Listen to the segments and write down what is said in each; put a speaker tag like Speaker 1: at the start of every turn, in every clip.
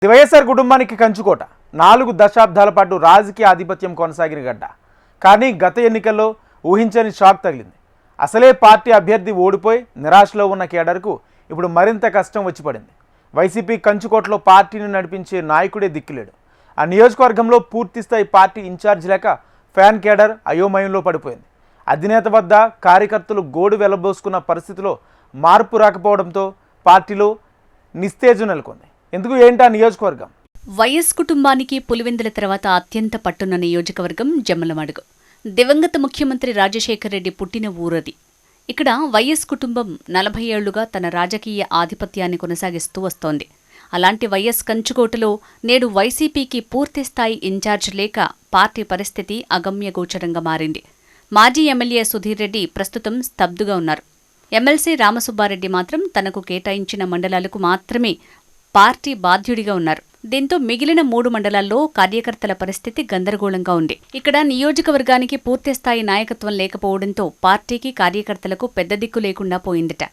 Speaker 1: వైఎస్ఆర్ కుటుంబానికి కంచుకోట 4 దశాబ్దాల పాటు రాజకీయ ఆధిపత్యం కొనసాగిన గడ్డ. కానీ గత ఎన్నికల్లో ఊహించని షాక్ తగిలింది. అసలే పార్టీ అభ్యర్థి ఓడిపోయి నిరాశలో ఉన్న కేడర్కు ఇప్పుడు మరింత కష్టం వచ్చి పడింది. వైసీపీ కంచుకోటలో పార్టీని నడిపించే నాయకుడే దిక్కులేడు. ఆ నియోజకవర్గంలో పూర్తిస్థాయి పార్టీ ఇన్ఛార్జ్ లేక ఫ్యాన్ కేడర్ అయోమయంలో పడిపోయింది. అధినేత వద్ద కార్యకర్తలు గోడు వెళ్లబోసుకున్న పరిస్థితిలో మార్పు రాకపోవడంతో పార్టీలో నిస్తేజం నెలకొంది. ఎందుకు ఏంటా నియోజకవర్గం?
Speaker 2: వైఎస్ కుటుంబానికి పులివెందుల తర్వాత అత్యంత పట్టున్న నియోజకవర్గం జమ్మలమడుగు. దివంగత ముఖ్యమంత్రి రాజశేఖర్ రెడ్డి పుట్టిన ఊరది. ఇక్కడ వైఎస్ కుటుంబం 40 ఏళ్లుగా తన రాజకీయ ఆధిపత్యాన్ని కొనసాగిస్తూ వస్తోంది. అలాంటి వైఎస్ కంచుకోటలో నేడు వైసీపీకి పూర్తిస్థాయి ఇన్ఛార్జ్ లేక పార్టీ పరిస్థితి అగమ్యగోచరంగా మారింది. మాజీ ఎమ్మెల్యే సుధీర్ రెడ్డి ప్రస్తుతం స్తబ్దుగా ఉన్నారు. ఎమ్మెల్సీ రామసుబ్బారెడ్డి మాత్రం తనకు కేటాయించిన మండలాలకు మాత్రమే పార్టీ బాధ్యుడిగా ఉన్నారు. దీంతో మిగిలిన 3 మండలాల్లో కార్యకర్తల పరిస్థితి గందరగోళంగా ఉంది. ఇక్కడ నియోజకవర్గానికి పూర్తిస్థాయి నాయకత్వం లేకపోవడంతో పార్టీకి కార్యకర్తలకు పెద్ద దిక్కు లేకుండా పోయిందట.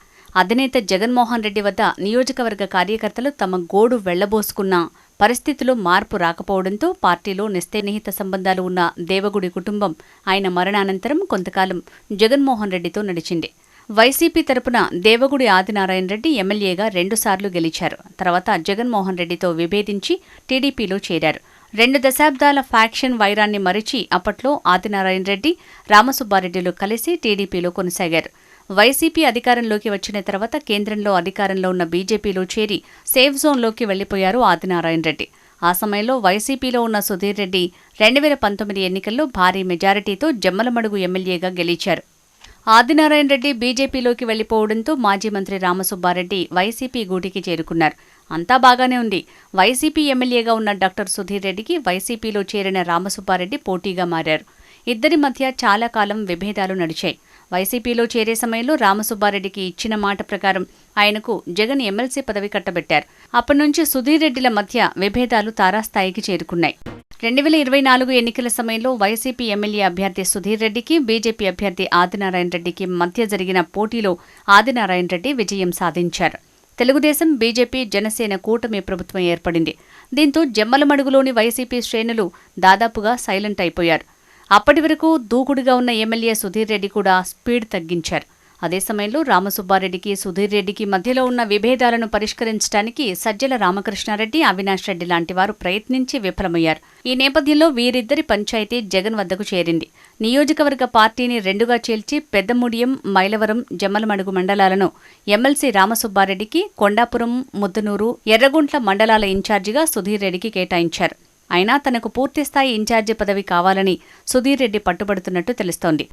Speaker 2: అధినేత జగన్మోహన్ రెడ్డి వద్ద నియోజకవర్గ కార్యకర్తలు తమ గోడు వెళ్లబోసుకున్న పరిస్థితిలో మార్పు రాకపోవడంతో పార్టీలో నిస్తేనిహిత సంబంధాలు ఉన్న దేవగుడి కుటుంబం ఆయన మరణానంతరం కొంతకాలం జగన్మోహన్ రెడ్డితో నడిచింది. వైసీపీ తరపున దేవగుడి ఆదినారాయణ రెడ్డి ఎమ్మెల్యేగా 2 సార్లు గెలిచారు. తర్వాత జగన్మోహన్ రెడ్డితో విభేదించి టీడీపీలో చేరారు. 2 దశాబ్దాల ఫ్యాక్షన్ వైరాన్ని మరిచి అప్పట్లో ఆదినారాయణ రెడ్డి, రామసుబ్బారెడ్డిలు కలిసి టీడీపీలో కొనసాగారు. వైసీపీ అధికారంలోకి వచ్చిన తర్వాత కేంద్రంలో అధికారంలో ఉన్న బీజేపీలో చేరి సేఫ్ జోన్లోకి వెళ్లిపోయారు ఆదినారాయణ రెడ్డి. ఆ సమయంలో వైసీపీలో ఉన్న సుధీర్ రెడ్డి 2019 ఎన్నికల్లో భారీ మెజారిటీతో జమ్మలమడుగు ఎమ్మెల్యేగా గెలిచారు. ఆదినారాయణ రెడ్డి బీజేపీలోకి వెళ్లిపోవడంతో మాజీ మంత్రి రామసుబ్బారెడ్డి వైసీపీ గూటికి చేరుకున్నారు. అంతా బాగానే ఉంది. వైసీపీ ఎమ్మెల్యేగా ఉన్న డాక్టర్ సుధీర్ రెడ్డికి వైసీపీలో చేరిన రామసుబ్బారెడ్డి పోటీగా మారారు. ఇద్దరి మధ్య చాలా కాలం విభేదాలు నడిచాయి. వైసీపీలో చేరే సమయంలో రామసుబ్బారెడ్డికి ఇచ్చిన మాట ప్రకారం ఆయనకు జగన్ ఎమ్మెల్సీ పదవి కట్టబెట్టారు. అప్పటినుంచి సుధీర్ రెడ్డిల మధ్య విభేదాలు తారాస్థాయికి చేరుకున్నాయి. 2024 ఎన్నికల సమయంలో వైసీపీ ఎమ్మెల్యే అభ్యర్థి సుధీర్ రెడ్డికి, బీజేపీ అభ్యర్థి ఆదినారాయణ రెడ్డికి మధ్య జరిగిన పోటీలో ఆదినారాయణ రెడ్డి విజయం సాధించారు. తెలుగుదేశం, బీజేపీ, జనసేన కూటమి ప్రభుత్వం ఏర్పడింది. దీంతో జమ్మలమడుగులోని వైసీపీ శ్రేణులు దాదాపుగా సైలెంట్ అయిపోయారు. అప్పటి వరకు దూకుడుగా ఉన్న ఎమ్మెల్యే సుధీర్ రెడ్డి కూడా స్పీడ్ తగ్గించారు. అదే సమయంలో రామసుబ్బారెడ్డికి, సుధీర్ రెడ్డికి మధ్యలో ఉన్న విభేదాలను పరిష్కరించడానికి సజ్జల రామకృష్ణారెడ్డి, అవినాష్ రెడ్డి లాంటి వారు ప్రయత్నించి విఫలమయ్యారు. ఈ నేపథ్యంలో వీరిద్దరి పంచాయతీ జగన్ వద్దకు చేరింది. నియోజకవర్గ పార్టీని 2గా చీల్చి పెద్దముడియం, మైలవరం, జమ్మలమడుగు మండలాలను ఎమ్మెల్సీ రామసుబ్బారెడ్డికి, కొండాపురం, ముద్దనూరు, ఎర్రగుంట్ల మండలాల ఇన్ఛార్జిగా సుధీర్ రెడ్డికి కేటాయించారు. అయినా తనకు పూర్తిస్థాయి ఇన్ఛార్జి పదవి కావాలని సుధీర్ రెడ్డి పట్టుబడుతున్నట్టు తెలుస్తోంది.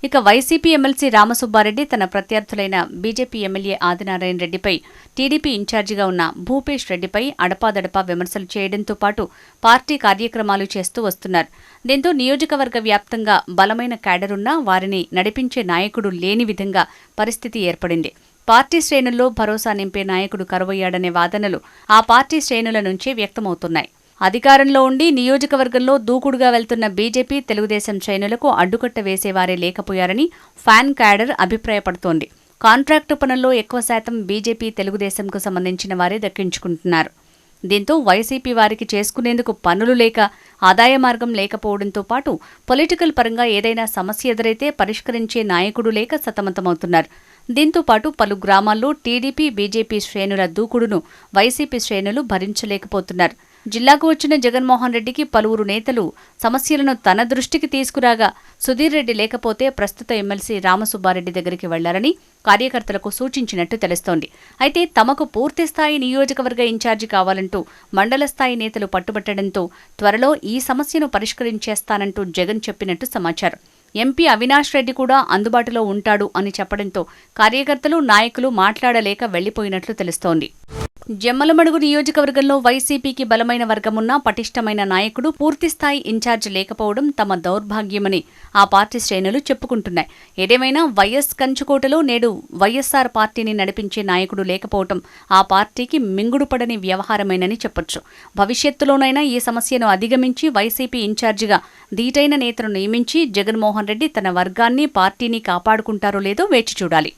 Speaker 2: ఇక వైసీపీ ఎమ్మెల్సీ రామసుబ్బారెడ్డి తన ప్రత్యర్థులైన బీజేపీ ఎమ్మెల్యే ఆదినారాయణ రెడ్డిపై, టీడీపీ ఇన్ఛార్జిగా ఉన్న భూపేష్ రెడ్డిపై అడపాదడపా విమర్శలు చేయడంతో పాటు పార్టీ కార్యక్రమాలు చేస్తూ వస్తున్నారు. దీంతో నియోజకవర్గ వ్యాప్తంగా బలమైన క్యాడరున్నా వారిని నడిపించే నాయకుడు లేని విధంగా పరిస్థితి ఏర్పడింది. పార్టీ శ్రేణుల్లో భరోసా నింపే నాయకుడు కరువయ్యాడనే వాదనలు ఆ పార్టీ శ్రేణుల నుంచే వ్యక్తమవుతున్నాయి. అధికారంలో ఉండి నియోజకవర్గంలో దూకుడుగా వెళ్తున్న బీజేపీ, తెలుగుదేశం శ్రేణులకు అడ్డుకట్ట వేసేవారే లేకపోయారని ఫ్యాన్ క్యాడర్ అభిప్రాయపడుతోంది. కాంట్రాక్టు పనుల్లో ఎక్కువ శాతం బీజేపీ, తెలుగుదేశంకు సంబంధించిన వారే దక్కించుకుంటున్నారు. దీంతో వైసీపీ వారికి చేసుకునేందుకు పనులు లేక, ఆదాయ మార్గం లేకపోవడంతో పాటు పొలిటికల్ పరంగా ఏదైనా సమస్య ఎదురైతే పరిష్కరించే నాయకుడు లేక సతమతమవుతున్నారు. దీంతో పాటు పలు గ్రామాల్లో టీడీపీ, బీజేపీ శ్రేణుల దూకుడును వైసీపీ శ్రేణులు భరించలేకపోతున్నారు. జిల్లాకు వచ్చిన జగన్మోహన్ రెడ్డికి పలువురు నేతలు సమస్యలను తన దృష్టికి తీసుకురాగా సుధీర్ రెడ్డి లేకపోతే ప్రస్తుత ఎమ్మెల్సీ రామసుబ్బారెడ్డి దగ్గరికి వెళ్లారని కార్యకర్తలకు సూచించినట్టు తెలుస్తోంది. అయితే తమకు పూర్తిస్థాయి నియోజకవర్గ ఇన్ఛార్జి కావాలంటూ మండల స్థాయి నేతలు పట్టుబట్టడంతో త్వరలో ఈ సమస్యను పరిష్కరించేస్తానంటూ జగన్ చెప్పినట్టు సమాచారం. ఎంపీ అవినాష్ రెడ్డి కూడా అందుబాటులో ఉంటాడు అని చెప్పడంతో కార్యకర్తలు, నాయకులు మాట్లాడలేక వెళ్లిపోయినట్లు తెలుస్తోంది. జమ్మలమడుగు నియోజకవర్గంలో వైసీపీకి బలమైన వర్గమున్నా పటిష్టమైన నాయకుడు, పూర్తిస్థాయి ఇన్ఛార్జ్ లేకపోవడం తమ దౌర్భాగ్యమని ఆ పార్టీ శ్రేణులు చెప్పుకుంటున్నాయి. ఏదేమైనా వైఎస్ కంచుకోటలో నేడు వైఎస్ఆర్ పార్టీని నడిపించే నాయకుడు లేకపోవడం ఆ పార్టీకి మింగుడుపడని వ్యవహారమేనని చెప్పొచ్చు. భవిష్యత్తులోనైనా ఈ సమస్యను అధిగమించి వైసీపీ ఇన్ఛార్జిగా ధీటైన నేతను నియమించి జగన్మోహన్ రెడ్డి తన వర్గాన్ని, పార్టీని కాపాడుకుంటారో లేదో వేచి చూడాలి.